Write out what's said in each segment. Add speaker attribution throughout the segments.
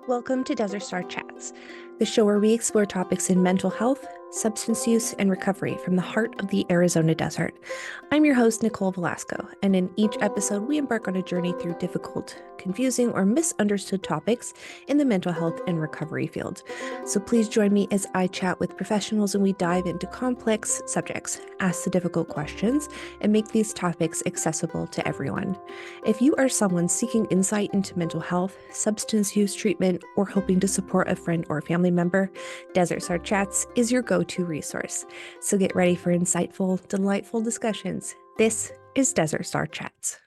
Speaker 1: Welcome to Desert Star Chats, the show where we explore topics in mental health, substance use, and recovery from the heart of the Arizona desert. I'm your host, Nicole Velasco, and in each episode, we embark on a journey through difficult, confusing, or misunderstood topics in the mental health and recovery field. So please join me as I chat with professionals and we dive into complex subjects, ask the difficult questions, and make these topics accessible to everyone. If you are someone seeking insight into mental health, substance use treatment, or hoping to support a friend or family member, Desert Star Chats is your go-to resource. So get ready for insightful, delightful discussions. This is Desert Star Chats.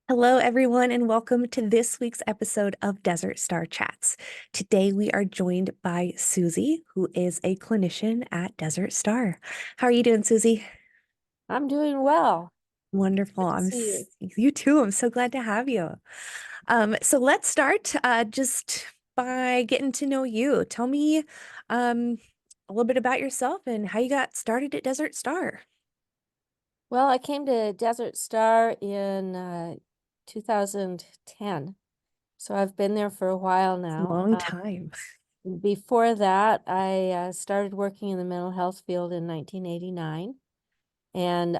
Speaker 1: Hello, everyone, and welcome to this week's episode of Desert Star Chats. Today, we are joined by Susie, who is a clinician at Desert Star. How are you doing, Susie?
Speaker 2: I'm doing well.
Speaker 1: Wonderful.
Speaker 2: Good to see you.
Speaker 1: You too. I'm so glad to have you. So let's start just by getting to know you. Tell me a little bit about yourself and how you got started at Desert Star.
Speaker 2: Well, I came to Desert Star in 2010, so I've been there for a while
Speaker 1: It's a
Speaker 2: now.
Speaker 1: long time.
Speaker 2: Before that, I started working in the mental health field in 1989 and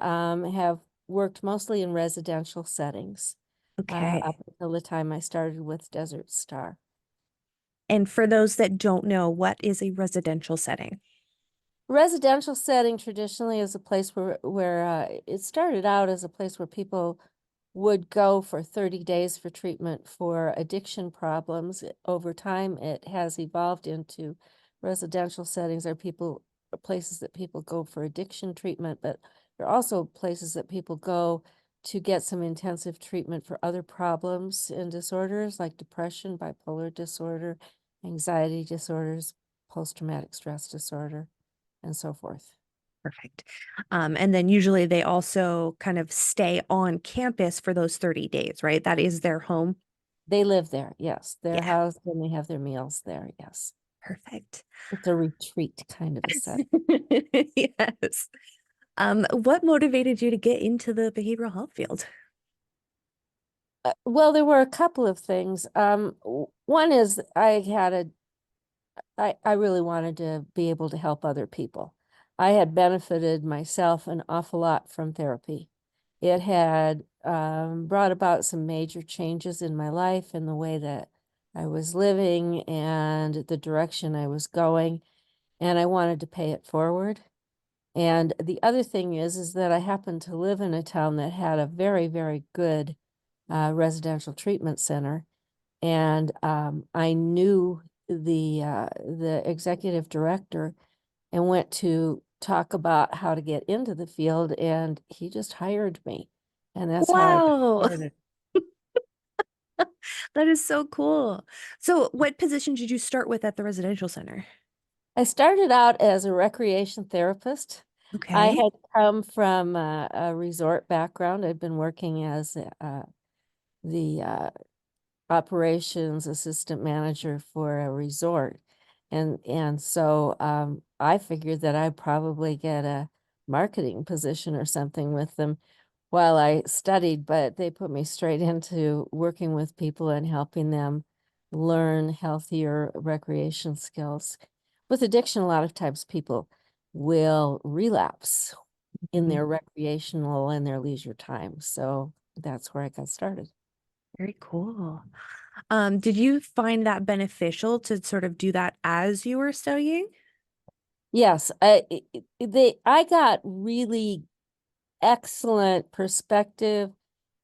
Speaker 2: have worked mostly in residential settings
Speaker 1: Okay.
Speaker 2: up until the time I started with Desert Star.
Speaker 1: And for those that don't know, what is a residential setting?
Speaker 2: Residential setting traditionally is a place where it started out as a place where people would go for 30 days for treatment for addiction problems. Over time, it has evolved into residential settings are places that people go for addiction treatment, but they're also places that people go to get some intensive treatment for other problems and disorders like depression, bipolar disorder, anxiety disorders, post-traumatic stress disorder, and so forth.
Speaker 1: Perfect. And then usually they also kind of stay on campus for those 30 days, right? That is their home.
Speaker 2: They live there, yes. They're
Speaker 1: Yeah,
Speaker 2: housed and they have their meals there, yes.
Speaker 1: perfect.
Speaker 2: It's a retreat kind of a setting.
Speaker 1: Yes. What motivated you to get into the behavioral health field?
Speaker 2: Well, there were a couple of things. One is I really wanted to be able to help other people. I had benefited myself an awful lot from therapy. It had brought about some major changes in my life and the way that I was living and the direction I was going, and I wanted to pay it forward. And the other thing is that I happened to live in a town that had a very, very good residential treatment center, and I knew the executive director and went to talk about how to get into the field, and he just hired me, and that's how I got
Speaker 1: Wow,
Speaker 2: started.
Speaker 1: that is so cool. So, what position did you start with at the residential center?
Speaker 2: I started out as a recreation therapist. I
Speaker 1: Okay.
Speaker 2: had come from a resort background. I'd been working as the operations assistant manager for a resort. And so I figured that I'd probably get a marketing position or something with them while I studied, but they put me straight into working with people and helping them learn healthier recreation skills. With addiction, a lot of times people will relapse in
Speaker 1: Mhm.
Speaker 2: their recreational and their leisure time. So that's where I got started.
Speaker 1: Very cool. Did you find that beneficial to sort of do that as you were studying?
Speaker 2: Yes, I got really excellent perspective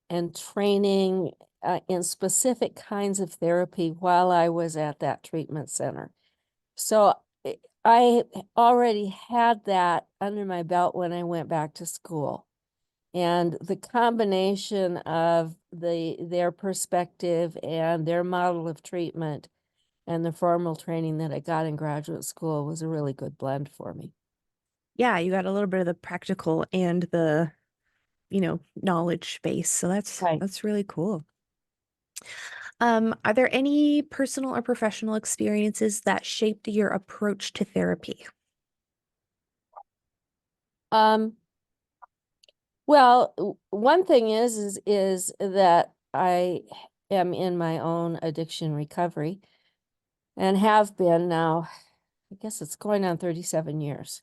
Speaker 2: and training in specific kinds of therapy while I was at that treatment center. So I already had that under my belt when I went back to school. And the combination of their perspective and their model of treatment and the formal training that I got in graduate school was a really good blend for me.
Speaker 1: Yeah, you got a little bit of the practical and the, knowledge base. So
Speaker 2: Right.
Speaker 1: that's really cool. Are there any personal or professional experiences that shaped your approach to therapy?
Speaker 2: Um, well, one thing is that I am in my own addiction recovery. and have been now, I guess it's going on 37 years.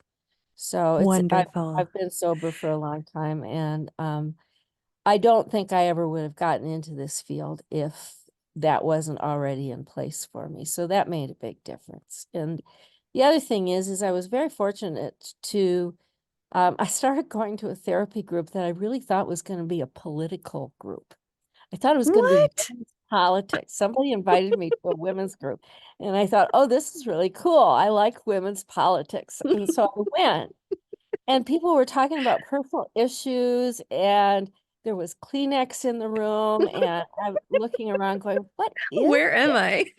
Speaker 2: So
Speaker 1: Wonderful.
Speaker 2: I've been sober for a long time, and I don't think I ever would have gotten into this field if that wasn't already in place for me. So that made a big difference. And the other thing is I was very fortunate to I started going to a therapy group that I really thought was going to be a political group. I thought it was going to be
Speaker 1: What?
Speaker 2: women's politics. Somebody invited me to a women's group, and I thought, oh, this is really cool. I like women's politics. And so I went, and people were talking about personal issues, and there was Kleenex in the room, and I'm looking around going, what is
Speaker 1: Where am
Speaker 2: this?
Speaker 1: I?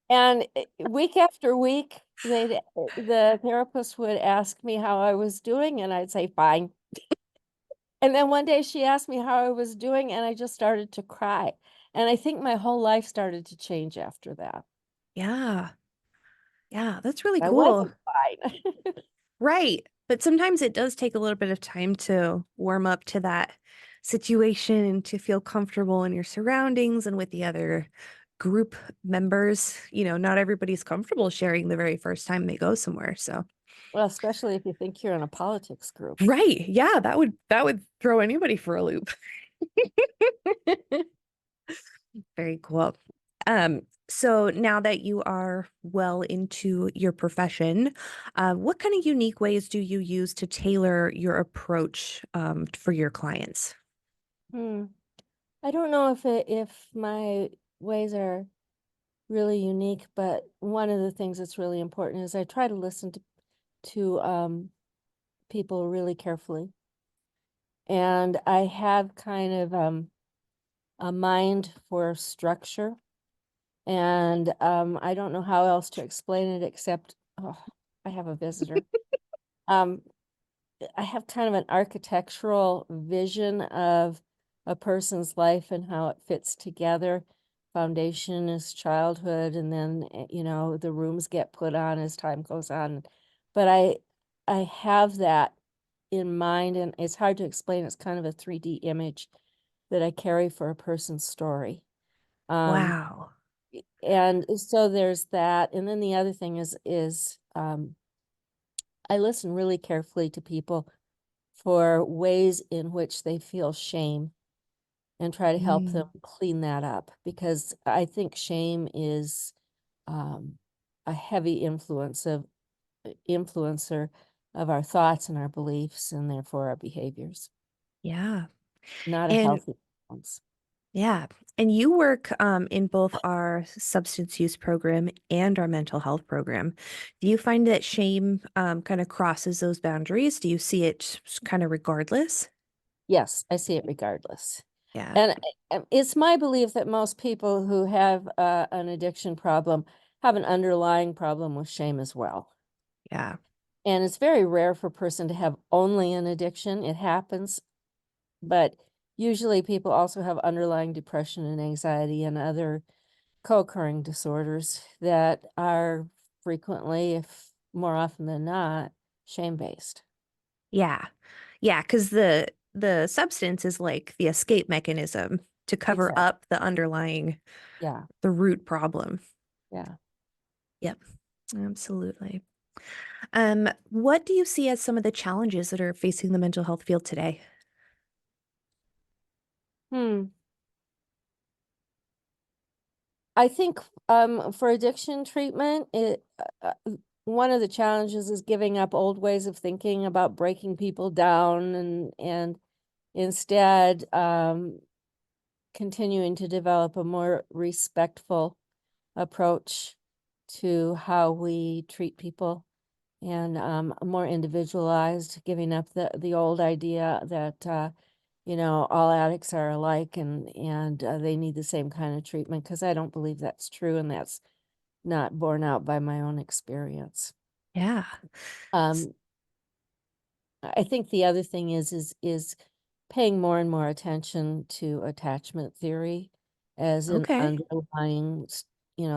Speaker 2: And week after week, the therapist would ask me how I was doing, and I'd say, fine. And then one day she asked me how I was doing, and I just started to cry. And I think my whole life started to change after that.
Speaker 1: Yeah. Yeah, that's really
Speaker 2: I
Speaker 1: cool.
Speaker 2: wasn't fine.
Speaker 1: Right. But sometimes it does take a little bit of time to warm up to that situation and to feel comfortable in your surroundings and with the other group members. Not everybody's comfortable sharing the very first time they go somewhere. So,
Speaker 2: Well, especially if you think you're in a politics group.
Speaker 1: right. Yeah, that would throw anybody for a loop. Very cool. So now that you are well into your profession, what kind of unique ways do you use to tailor your approach for your clients?
Speaker 2: Hmm. I don't know if my ways are really unique, but one of the things that's really important is I try to listen to people really carefully. And I have kind of a mind for structure. And I don't know how else to explain it except, oh, I have a visitor. Um, I have kind of an architectural vision of a person's life and how it fits together. Foundation is childhood, and then the rooms get put on as time goes on. But I have that in mind, and it's hard to explain. It's kind of a 3D image that I carry for a person's story. Um,
Speaker 1: Wow.
Speaker 2: and so there's that. And then the other thing is I listen really carefully to people for ways in which they feel shame and try to help them
Speaker 1: Mm,
Speaker 2: clean that up, because I think shame is um, a heavy influencer of our thoughts and our beliefs, and therefore our behaviors,
Speaker 1: yeah.
Speaker 2: not a
Speaker 1: And
Speaker 2: healthy ones.
Speaker 1: yeah. And you work in both our substance use program and our mental health program. Do you find that shame kind of crosses those boundaries? Do you see it kind of regardless?
Speaker 2: Yes, I see it regardless.
Speaker 1: Yeah.
Speaker 2: And it's my belief that most people who have an addiction problem have an underlying problem with shame as well.
Speaker 1: Yeah.
Speaker 2: And it's very rare for a person to have only an addiction. It happens, but usually people also have underlying depression and anxiety and other co-occurring disorders that are frequently, if more often than not, shame-based.
Speaker 1: Yeah. Yeah, because the substance is like the escape mechanism to cover
Speaker 2: Exactly.
Speaker 1: up
Speaker 2: Yeah.
Speaker 1: the root problem.
Speaker 2: Yeah.
Speaker 1: Yep, absolutely. What do you see as some of the challenges that are facing the mental health field today?
Speaker 2: Hmm. I think for addiction treatment, one of the challenges is giving up old ways of thinking about breaking people down, and instead continuing to develop a more respectful approach to how we treat people, and more individualized, giving up the old idea that all addicts are alike, and they need the same kind of treatment, because I don't believe that's true, and that's not borne out by my own experience.
Speaker 1: Yeah. S-
Speaker 2: Um, I think the other thing is paying more and more attention to attachment theory as an
Speaker 1: Okay.
Speaker 2: underlying,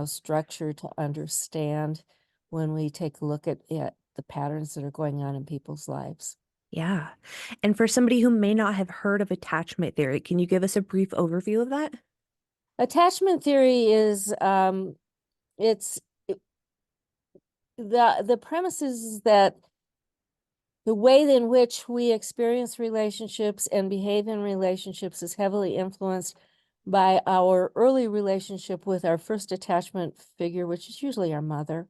Speaker 2: structure to understand when we take a look at the patterns that are going on in people's lives.
Speaker 1: Yeah. And for somebody who may not have heard of attachment theory, can you give us a brief overview of that?
Speaker 2: Attachment theory is it's the premise is that the way in which we experience relationships and behave in relationships is heavily influenced by our early relationship with our first attachment figure, which is usually our mother.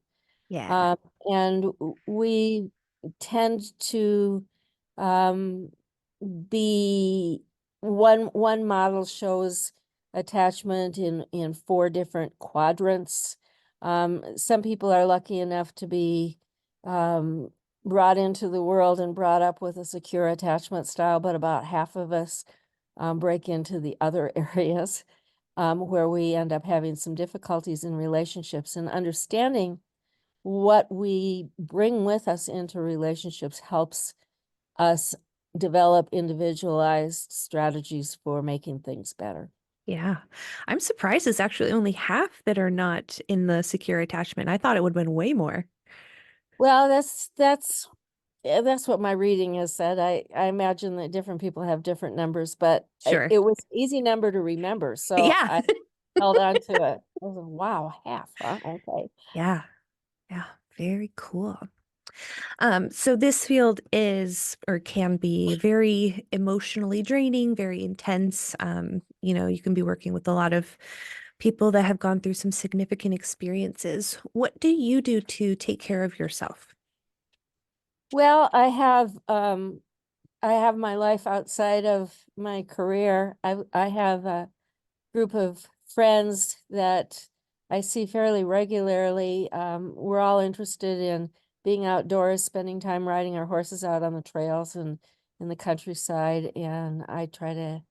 Speaker 1: Yeah.
Speaker 2: Um, and we tend to um, be one model shows attachment in four different quadrants. Some people are lucky enough to be um, brought into the world and brought up with a secure attachment style, but about half of us break into the other areas where we end up having some difficulties in relationships, and understanding what we bring with us into relationships helps us develop individualized strategies for making things better.
Speaker 1: Yeah. I'm surprised it's actually only half that are not in the secure attachment. I thought it would have been way more.
Speaker 2: Well, that's what my reading has said. I imagine that different people have different numbers, but
Speaker 1: Sure.
Speaker 2: it was an easy number to remember, so
Speaker 1: Yeah.
Speaker 2: I held on to it. I was like, wow, half, huh? Okay.
Speaker 1: Yeah. Yeah. Very cool. So this field is or can be very emotionally draining, very intense. You can be working with a lot of people that have gone through some significant experiences. What do you do to take care of yourself?
Speaker 2: Well, I have my life outside of my career. I have a group of friends that I see fairly regularly. We're all interested in being outdoors, spending time riding our horses out on the trails and in the countryside. And I try to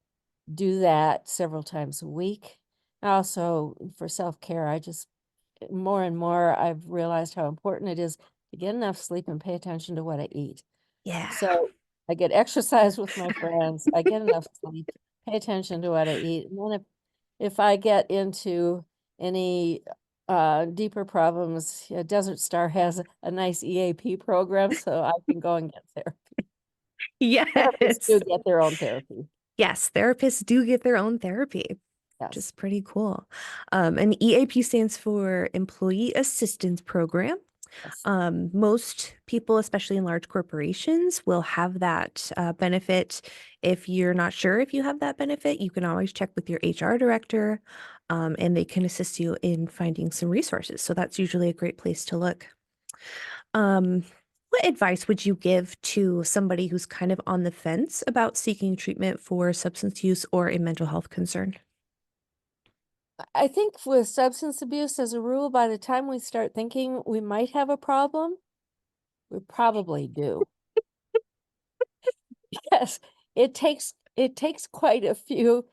Speaker 2: do that several times a week. Also, for self-care, I just more and more I've realized how important it is to get enough sleep and pay attention to what I eat.
Speaker 1: Yeah.
Speaker 2: So I get exercise with my friends, I get enough sleep, pay attention to what I eat. And then if I get into any deeper problems, Desert Star has a nice EAP program, so I can go and get therapy. Therapists
Speaker 1: Yes.
Speaker 2: do get their own therapy.
Speaker 1: Yes, therapists do get their own therapy, which
Speaker 2: Yes.
Speaker 1: is pretty cool. And EAP stands for Employee Assistance Program.
Speaker 2: Yes.
Speaker 1: Most people, especially in large corporations, will have that benefit. If you're not sure if you have that benefit, you can always check with your HR director, and they can assist you in finding some resources. So that's usually a great place to look. Um, what advice would you give to somebody who's kind of on the fence about seeking treatment for substance use or a mental health concern?
Speaker 2: I think with substance abuse, as a rule, by the time we start thinking we might have a problem, we probably do. Yes, it takes quite a few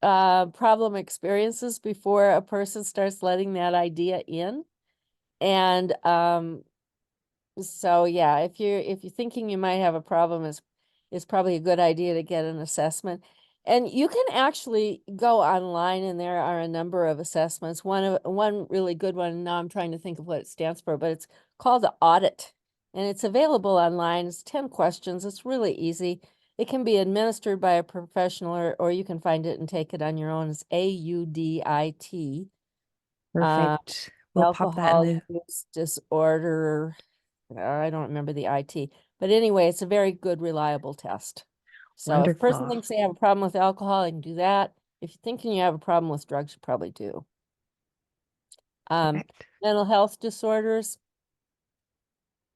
Speaker 2: problem experiences before a person starts letting that idea in. And so yeah, if you're thinking you might have a problem, is probably a good idea to get an assessment. And you can actually go online and there are a number of assessments. One really good one, now I'm trying to think of what it stands for, but it's called the audit. And it's available online. It's 10 questions. It's really easy. It can be administered by a professional or you can find it and take it on your own. It's AUDIT. Uh,
Speaker 1: Perfect. We'll pop that in
Speaker 2: Alcohol
Speaker 1: the
Speaker 2: use disorder. I don't remember the IT, but anyway, it's a very good, reliable test. So if a person
Speaker 1: wonderful.
Speaker 2: thinks they have a problem with alcohol, they can do that. If you're thinking you have a problem with drugs, you probably do.
Speaker 1: Perfect.
Speaker 2: Mental health disorders,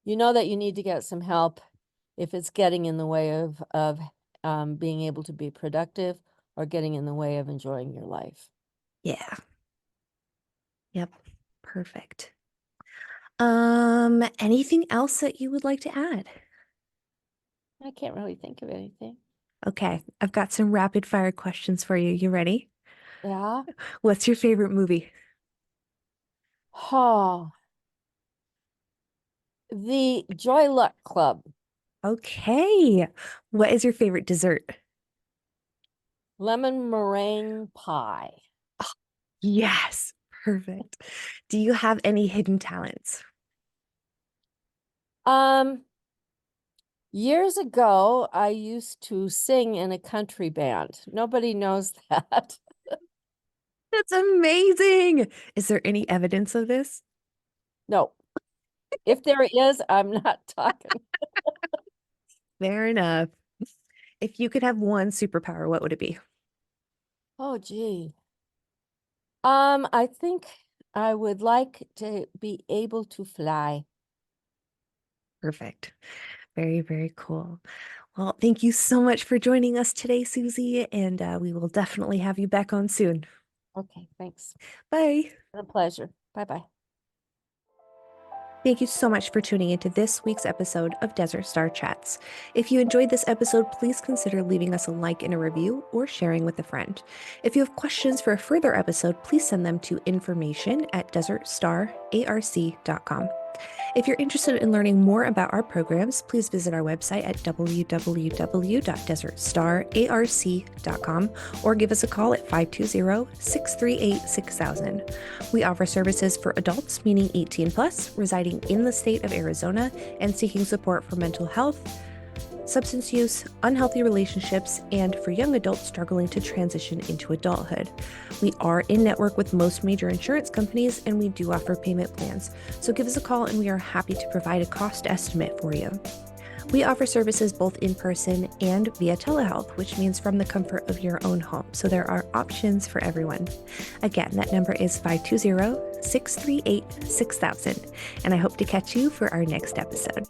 Speaker 2: you know that you need to get some help if it's getting in the way of being able to be productive or getting in the way of enjoying your life.
Speaker 1: Yeah. Yep. Perfect. Anything else that you would like to add?
Speaker 2: I can't really think of anything.
Speaker 1: Okay, I've got some rapid fire questions for you. You ready?
Speaker 2: Yeah.
Speaker 1: What's your favorite movie?
Speaker 2: Oh, the Joy Luck Club,
Speaker 1: Okay. What is your favorite dessert?
Speaker 2: lemon meringue pie.
Speaker 1: Yes. Perfect. Do you have any hidden talents?
Speaker 2: Um, Years ago, I used to sing in a country band. Nobody knows that.
Speaker 1: That's amazing. Is there any evidence of this?
Speaker 2: No, If there is, I'm not talking.
Speaker 1: Fair enough. If you could have one superpower, what would it be?
Speaker 2: Oh, gee. I think I would like to be able to fly.
Speaker 1: Perfect. Very, very cool. Well, thank you so much for joining us today, Susie, and we will definitely have you back on soon.
Speaker 2: Okay, thanks.
Speaker 1: Bye.
Speaker 2: A pleasure. Bye-bye.
Speaker 1: Thank you so much for tuning into this week's episode of Desert Star Chats. If you enjoyed this episode, please consider leaving us a like and a review or sharing with a friend. If you have questions for a further episode, please send them to information@desertstararc.com. If you're interested in learning more about our programs, please visit our website at www.desertstararc.com or give us a call at 520-638-6000. We offer services for adults, meaning 18 plus, residing in the state of Arizona and seeking support for mental health, substance use, unhealthy relationships, and for young adults struggling to transition into adulthood. We are in network with most major insurance companies, and we do offer payment plans. So give us a call and we are happy to provide a cost estimate for you. We offer services both in person and via telehealth, which means from the comfort of your own home. So there are options for everyone. Again, that number is 520-638-6000, and I hope to catch you for our next episode.